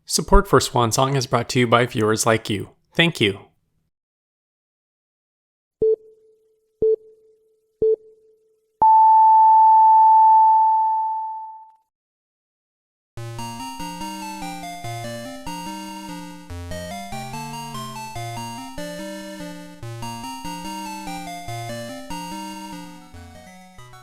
Support for Swan Song is brought to you by viewers like you. Thank you.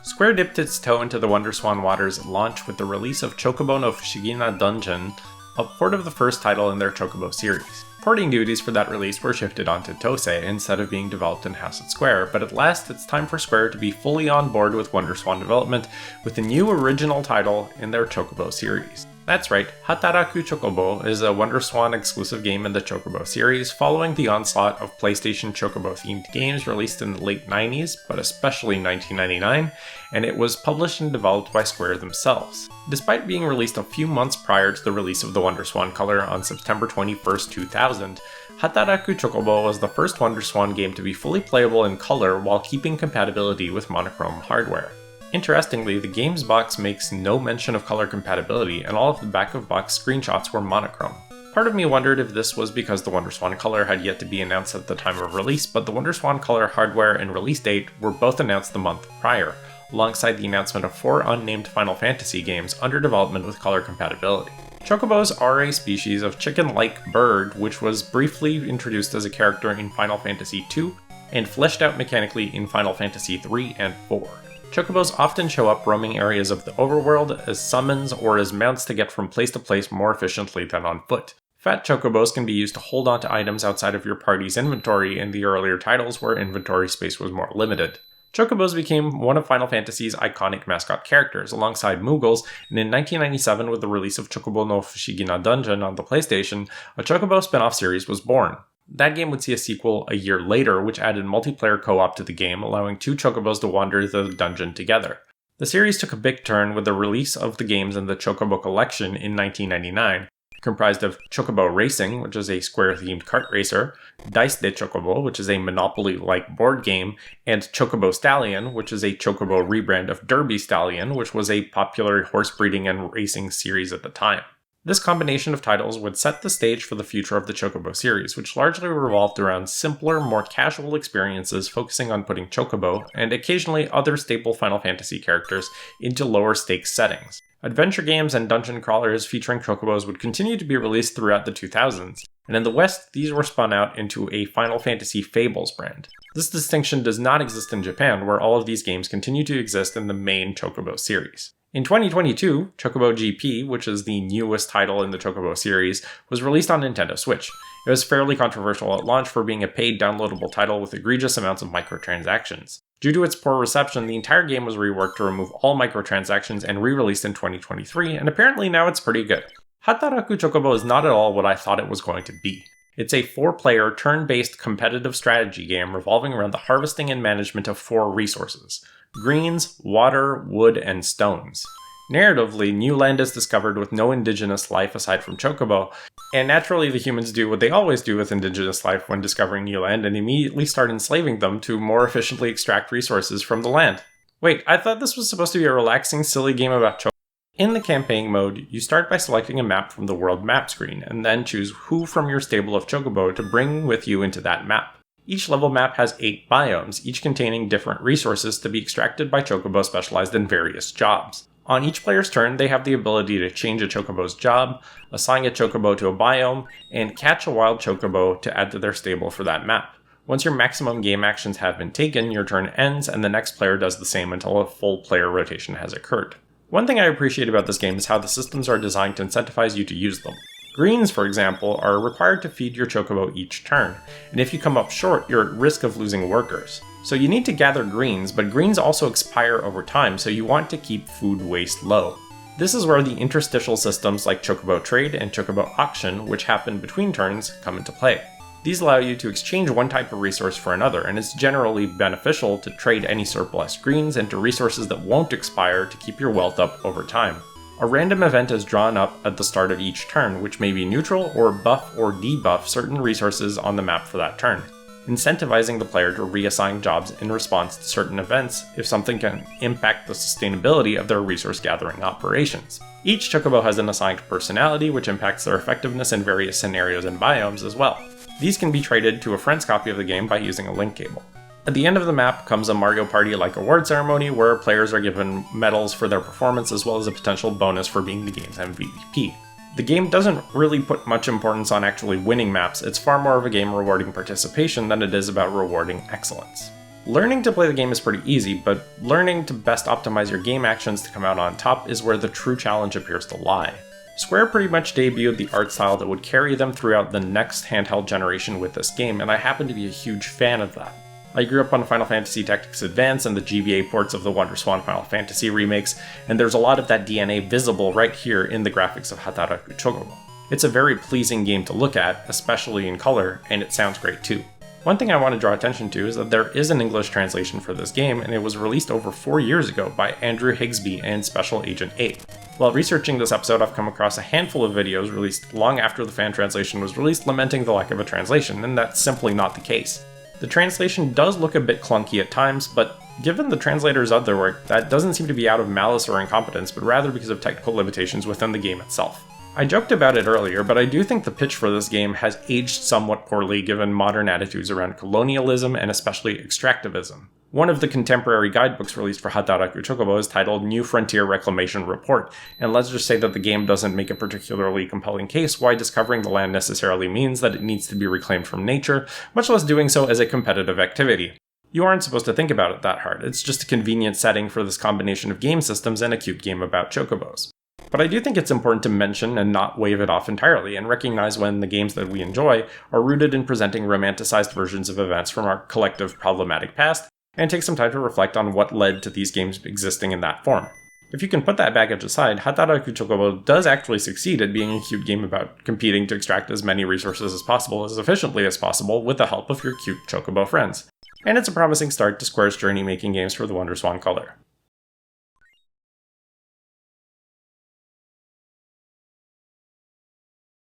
Square dipped its toe into the WonderSwan waters at launch with the release of Chocobo no Fushigina Dungeon, a port of the first title in their Chocobo series. Porting duties for that release were shifted onto Tosei instead of being developed in-house at Square, but at last it's time for Square to be fully on board with WonderSwan development with a new original title in their Chocobo series. That's right, Hataraku Chocobo is a WonderSwan exclusive game in the Chocobo series, following the onslaught of PlayStation Chocobo-themed games released in the late 90s, but especially 1999, and it was published and developed by Square themselves. Despite being released a few months prior to the release of the WonderSwan Color on September 21st, 2000, Hataraku Chocobo was the first WonderSwan game to be fully playable in color while keeping compatibility with monochrome hardware. Interestingly, the game's box makes no mention of color compatibility, and all of the back-of-box screenshots were monochrome. Part of me wondered if this was because the WonderSwan Color had yet to be announced at the time of release, but the WonderSwan Color hardware and release date were both announced the month prior, alongside the announcement of 4 unnamed Final Fantasy games under development with color compatibility. Chocobos are a species of chicken-like bird, which was briefly introduced as a character in Final Fantasy II, and fleshed out mechanically in Final Fantasy III and IV. Chocobos often show up roaming areas of the overworld as summons or as mounts to get from place to place more efficiently than on foot. Fat chocobos can be used to hold onto items outside of your party's inventory in the earlier titles where inventory space was more limited. Chocobos became one of Final Fantasy's iconic mascot characters, alongside Moogles, and in 1997 with the release of Chocobo no Fushigina Dungeon on the PlayStation, a Chocobo spin-off series was born. That game would see a sequel a year later, which added multiplayer co-op to the game, allowing 2 Chocobos to wander the dungeon together. The series took a big turn with the release of the games in the Chocobo Collection in 1999, comprised of Chocobo Racing, which is a Square-themed kart racer, Dice de Chocobo, which is a Monopoly-like board game, and Chocobo Stallion, which is a Chocobo rebrand of Derby Stallion, which was a popular horse breeding and racing series at the time. This combination of titles would set the stage for the future of the Chocobo series, which largely revolved around simpler, more casual experiences focusing on putting Chocobo, and occasionally other staple Final Fantasy characters, into lower stakes settings. Adventure games and dungeon crawlers featuring Chocobos would continue to be released throughout the 2000s, and in the West, these were spun out into a Final Fantasy Fables brand. This distinction does not exist in Japan, where all of these games continue to exist in the main Chocobo series. In 2022, Chocobo GP, which is the newest title in the Chocobo series, was released on Nintendo Switch. It was fairly controversial at launch for being a paid downloadable title with egregious amounts of microtransactions. Due to its poor reception, the entire game was reworked to remove all microtransactions and re-released in 2023, and apparently now it's pretty good. Hataraku Chocobo is not at all what I thought it was going to be. It's a 4-player, turn-based competitive strategy game revolving around the harvesting and management of 4 resources: greens, water, wood, and stones. Narratively, new land is discovered with no indigenous life aside from Chocobo, and naturally the humans do what they always do with indigenous life when discovering new land and immediately start enslaving them to more efficiently extract resources from the land. Wait, I thought this was supposed to be a relaxing, silly game about Chocobo. In the campaign mode, you start by selecting a map from the world map screen, and then choose who from your stable of Chocobo to bring with you into that map. Each level map has 8 biomes, each containing different resources to be extracted by Chocobo specialized in various jobs. On each player's turn, they have the ability to change a Chocobo's job, assign a Chocobo to a biome, and catch a wild Chocobo to add to their stable for that map. Once your maximum game actions have been taken, your turn ends, and the next player does the same until a full player rotation has occurred. One thing I appreciate about this game is how the systems are designed to incentivize you to use them. Greens, for example, are required to feed your Chocobo each turn, and if you come up short, you're at risk of losing workers. So you need to gather greens, but greens also expire over time, so you want to keep food waste low. This is where the interstitial systems like Chocobo Trade and Chocobo Auction, which happen between turns, come into play. These allow you to exchange one type of resource for another, and it's generally beneficial to trade any surplus greens into resources that won't expire to keep your wealth up over time. A random event is drawn up at the start of each turn, which may be neutral or buff or debuff certain resources on the map for that turn. incentivizing the player to reassign jobs in response to certain events if something can impact the sustainability of their resource gathering operations. Each chocobo has an assigned personality, which impacts their effectiveness in various scenarios and biomes as well. These can be traded to a friend's copy of the game by using a link cable. At the end of the map comes a Mario Party-like award ceremony where players are given medals for their performance as well as a potential bonus for being the game's MVP. The game doesn't really put much importance on actually winning maps, it's far more of a game rewarding participation than it is about rewarding excellence. Learning to play the game is pretty easy, but learning to best optimize your game actions to come out on top is where the true challenge appears to lie. Square pretty much debuted the art style that would carry them throughout the next handheld generation with this game, and I happen to be a huge fan of that. I grew up on Final Fantasy Tactics Advance and the GBA ports of the WonderSwan Final Fantasy remakes, and there's a lot of that DNA visible right here in the graphics of Hataraku Chocobo. It's a very pleasing game to look at, especially in color, and it sounds great too. One thing I want to draw attention to is that there is an English translation for this game, and it was released over 4 years ago by Andrew Higsby and Special Agent 8. While researching this episode, I've come across a handful of videos released long after the fan translation was released lamenting the lack of a translation, and that's simply not the case. The translation does look a bit clunky at times, but given the translator's other work, that doesn't seem to be out of malice or incompetence, but rather because of technical limitations within the game itself. I joked about it earlier, but I do think the pitch for this game has aged somewhat poorly given modern attitudes around colonialism and especially extractivism. One of the contemporary guidebooks released for Hataraku Chocobo is titled New Frontier Reclamation Report, and let's just say that the game doesn't make a particularly compelling case why discovering the land necessarily means that it needs to be reclaimed from nature, much less doing so as a competitive activity. You aren't supposed to think about it that hard, it's just a convenient setting for this combination of game systems and a cute game about chocobos. But I do think it's important to mention and not wave it off entirely, and recognize when the games that we enjoy are rooted in presenting romanticized versions of events from our collective problematic past, and take some time to reflect on what led to these games existing in that form. If you can put that baggage aside, Hataraku Chocobo does actually succeed at being a cute game about competing to extract as many resources as possible as efficiently as possible with the help of your cute chocobo friends. And it's a promising start to Square's journey making games for the WonderSwan Color.